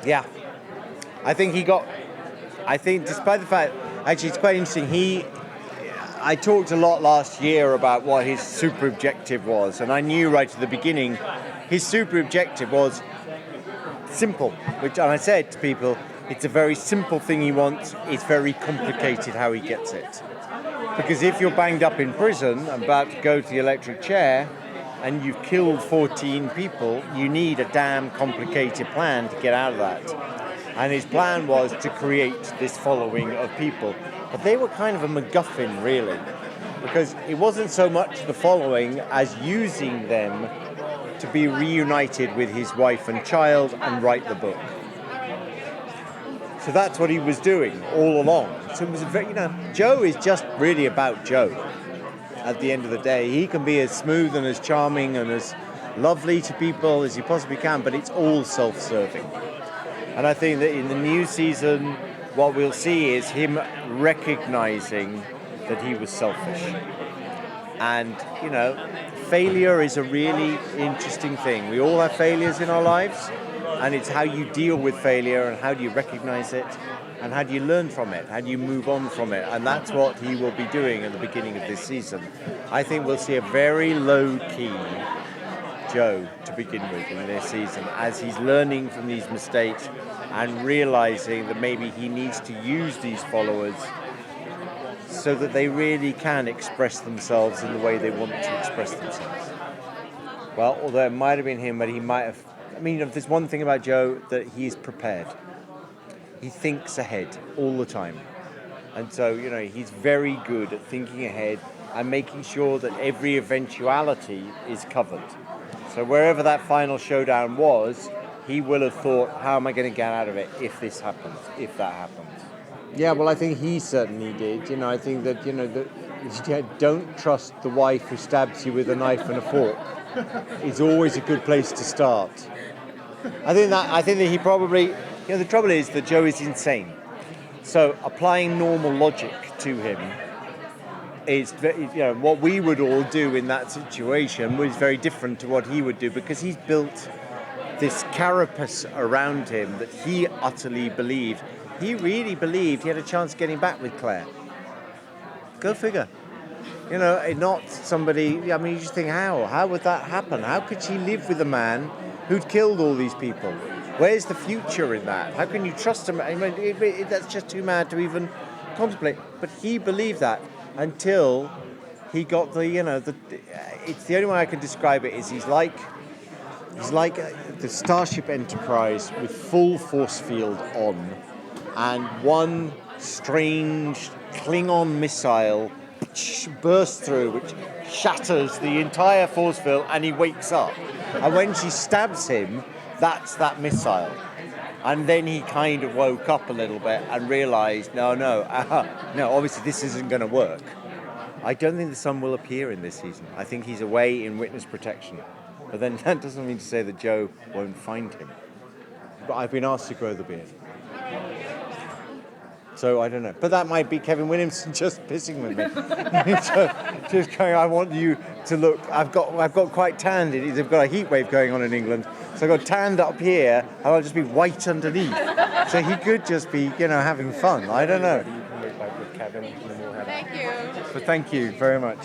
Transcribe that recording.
Yeah. I think despite the fact, actually it's quite interesting, I talked a lot last year about what his super objective was, and I knew right at the beginning his super objective was simple, and I said to people, it's a very simple thing he wants, it's very complicated how he gets it. Because if you're banged up in prison and about to go to the electric chair and you've killed 14 people, you need a damn complicated plan to get out of that. And his plan was to create this following of people. But they were kind of a MacGuffin, really, because it wasn't so much the following as using them to be reunited with his wife and child and write the book. So that's what he was doing all along. So it was Joe is just really about Joe. At the end of the day, he can be as smooth and as charming and as lovely to people as he possibly can, but it's all self-serving. And I think that in the new season, what we'll see is him recognizing that he was selfish. And, failure is a really interesting thing. We all have failures in our lives, and it's how you deal with failure and how do you recognize it and how do you learn from it, how do you move on from it. And that's what he will be doing at the beginning of this season. I think we'll see a very low-key Joe to begin with in this season as he's learning from these mistakes and realizing that maybe he needs to use these followers so that they really can express themselves in the way they want to express themselves. Well, although it might have been him, but he might have... if there's one thing about Joe, that he's prepared. He thinks ahead all the time. And so, he's very good at thinking ahead and making sure that every eventuality is covered. So wherever that final showdown was, he will have thought, how am I going to get out of it if this happens, if that happens? Yeah, well, I think he certainly did. I think that, don't trust the wife who stabs you with a knife and a fork. It's always a good place to start. I think that he probably, the trouble is that Joe is insane. So applying normal logic to him is, what we would all do in that situation was very different to what he would do, because he's built this carapace around him that he utterly believed. He really believed he had a chance of getting back with Claire. Go figure. Not somebody, you just think, how would that happen? How could she live with a man who'd killed all these people? Where's the future in that? How can you trust him? That's just too mad to even contemplate. But he believed that until he got it's the only way I can describe it is he's like the Starship Enterprise with full force field on, and one strange Klingon missile bursts through, which shatters the entire force field, and he wakes up. And when she stabs him, that's that missile. And then he kind of woke up a little bit and realized, no, obviously this isn't going to work. I don't think the sun will appear in this season. I think he's away in witness protection. But then that doesn't mean to say that Joe won't find him. But I've been asked to grow the beard. So I don't know. But that might be Kevin Williamson just pissing with me. just going, I want you to look. I've got quite tanned. They've got a heat wave going on in England. So I've got tanned up here, and I'll just be white underneath. So he could just be, having fun. I don't know. Thank you. But thank you very much.